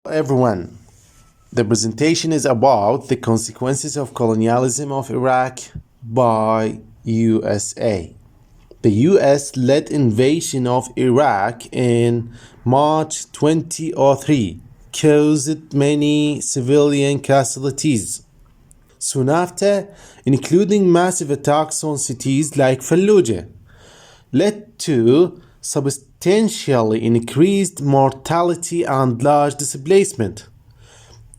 Everyone, the presentation is about the consequences of colonialism of Iraq by USA. The US-led invasion of Iraq in March 2003 caused many civilian casualties. Soon after, including massive attacks on cities like Fallujah, led to substantially increased mortality and large displacement,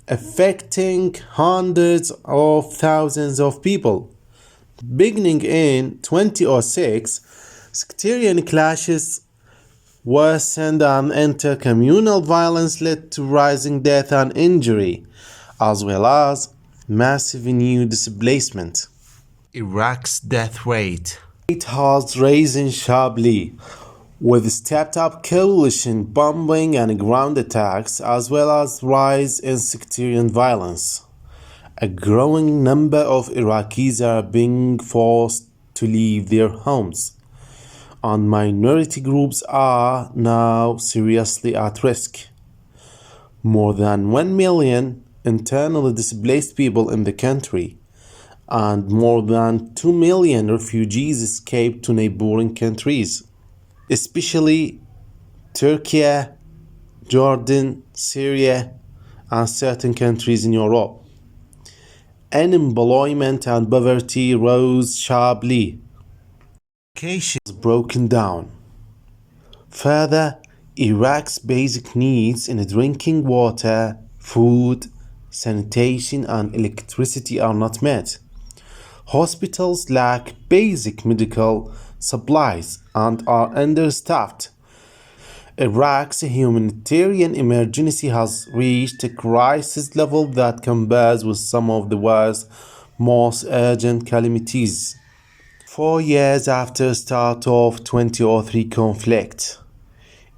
affecting hundreds of thousands of people. Beginning in 2006, sectarian clashes worsened and intercommunal violence led to rising death and injury, as well as massive new displacement. Iraq's death rate has risen sharply, with stepped-up coalition bombing and ground attacks, as well as rise in sectarian violence. A growing number of Iraqis are being forced to leave their homes, and minority groups are now seriously at risk. More than 1 million internally displaced people in the country, and more than 2 million refugees escaped to neighboring countries, especially Turkey, Jordan, Syria, and certain countries in Europe. Unemployment and poverty rose sharply. Education was broken down. Further, Iraq's basic needs in drinking water, food, sanitation, and electricity are not met. Hospitals lack basic medical supplies and are understaffed. Iraq's humanitarian emergency has reached a crisis level that compares with some of the world's most urgent calamities. 4 years after the start of 2003 conflict,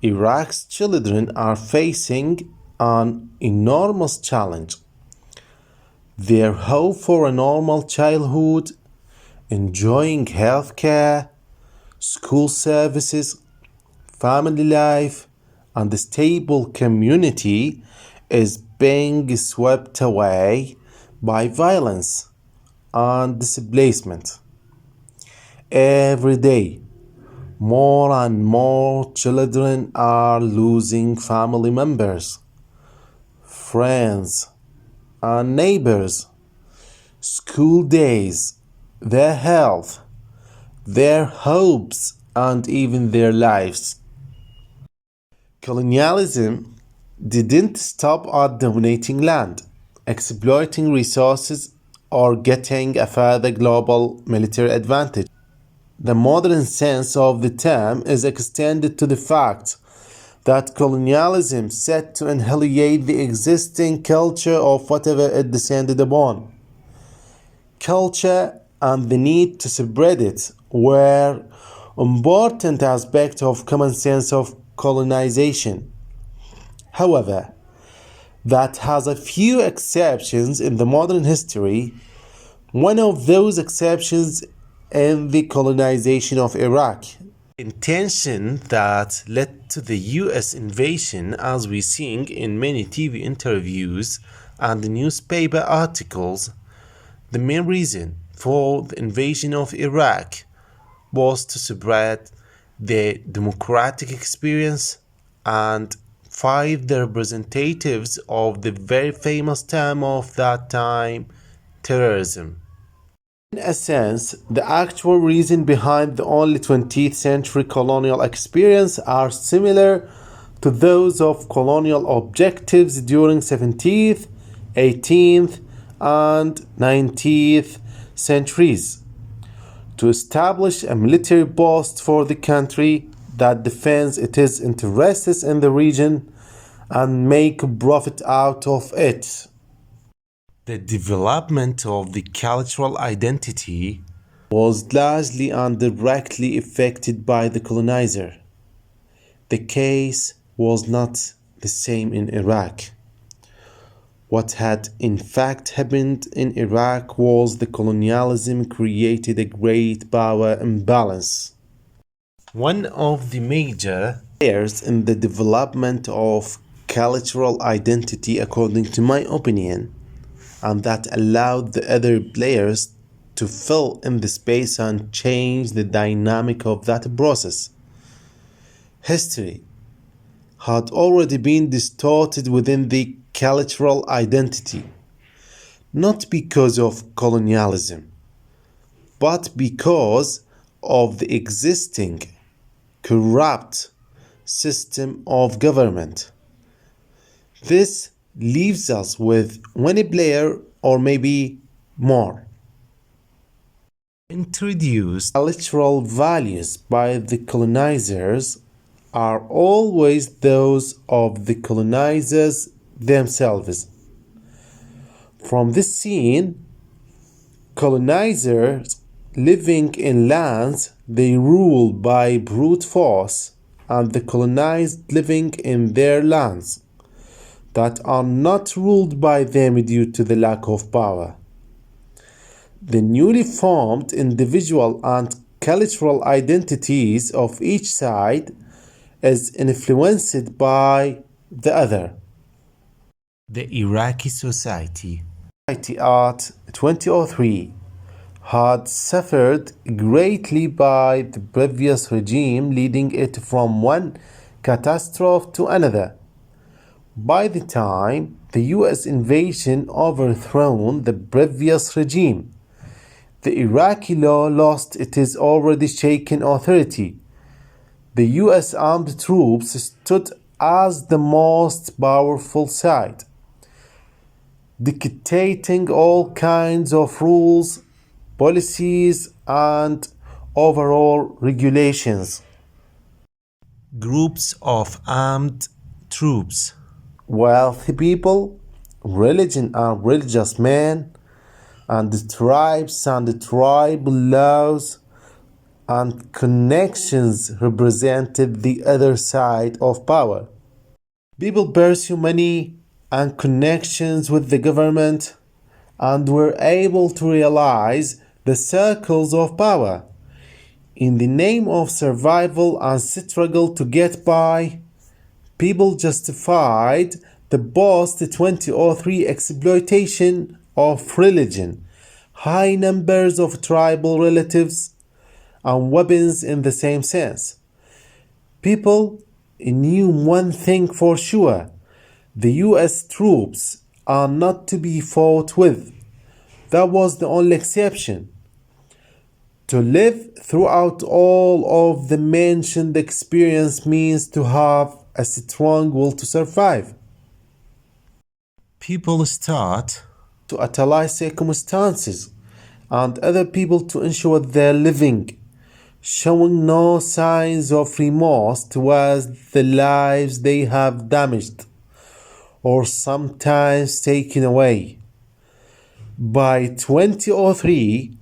Iraq's children are facing an enormous challenge. Their hope for a normal childhood, enjoying health care, school services, family life, and a stable community is being swept away by violence and displacement. Every day, more and more children are losing family members, friends, and neighbors, school days, their health, their hopes, and even their lives. Colonialism didn't stop at dominating land, exploiting resources, or getting a further global military advantage. The modern sense of the term is extended to the fact that colonialism set to annihilate the existing culture of whatever it descended upon. Culture and the need to spread it were important aspects of common sense of colonization. However, that has a few exceptions in the modern history. One of those exceptions in the colonization of Iraq. Intention that led to the US invasion, as we seeing in many TV interviews and newspaper articles. The main reason for the invasion of Iraq was to spread the democratic experience and fight the representatives of the very famous term of that time, terrorism. In a sense, the actual reason behind the only 20th century colonial experience are similar to those of colonial objectives during 17th, 18th, and 19th centuries. To establish a military post for the country that defends its interests in the region and make profit out of it. The development of the cultural identity was largely and directly affected by the colonizer. The case was not the same in Iraq. What had in fact happened in Iraq was the colonialism created a great power imbalance. One of the major players in the development of cultural identity, according to my opinion, and that allowed the other players to fill in the space and change the dynamic of that process. History had already been distorted within the cultural identity, not because of colonialism, but because of the existing corrupt system of government. This leaves us with one player or maybe more. Introduced cultural values by the colonizers are always those of the colonizers themselves. From this scene, colonizers living in lands they rule by brute force, and the colonized living in their lands that are not ruled by them due to the lack of power. The newly formed individual and cultural identities of each side is influenced by the other. The Iraqi society at 2003 had suffered greatly by the previous regime, leading it from one catastrophe to another. By the time the US invasion overthrown the previous regime, the Iraqi law lost its already shaken authority. The US armed troops stood as the most powerful side, dictating all kinds of rules, policies, and overall regulations. Groups of armed troops, wealthy people, religion and religious men, and the tribes and the tribal laws and connections represented the other side of power. People pursue money and connections with the government and were able to realize the circles of power. In the name of survival and struggle to get by, people justified the post-2003 exploitation of religion, high numbers of tribal relatives, and weapons in the same sense. People knew one thing for sure: the US troops are not to be fought with. That was the only exception. To live throughout all of the mentioned experience means to have a strong will to survive. People start to utilize circumstances and other people to ensure their living, showing no signs of remorse towards the lives they have damaged or sometimes taken away. By 2003,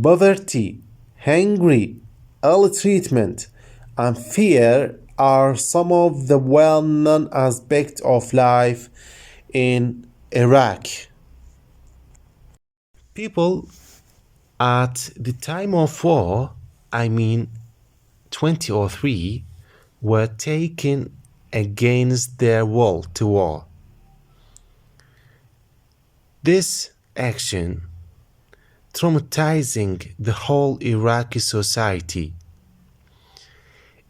poverty, hunger, ill treatment, and fear are some of the well-known aspects of life in Iraq. People at the time of war, 2003, were taken against their will to war. This action traumatizing the whole Iraqi society.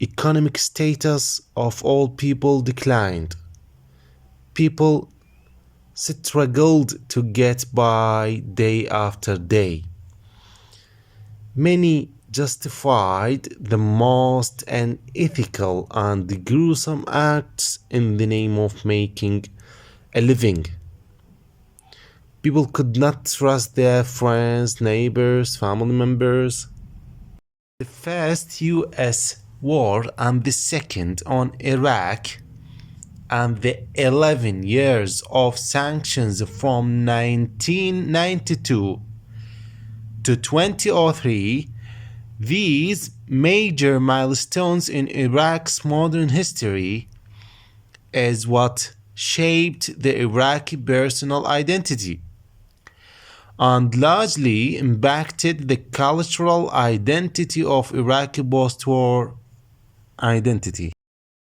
Economic status of all people declined. People struggled to get by day after day. Many justified the most unethical and gruesome acts in the name of making a living. People could not trust their friends, neighbors, family members. The first US war and the second on Iraq, and the 11 years of sanctions from 1992 to 2003, these major milestones in Iraq's modern history is what shaped the Iraqi personal identity and largely impacted the cultural identity of Iraqi post-war identity.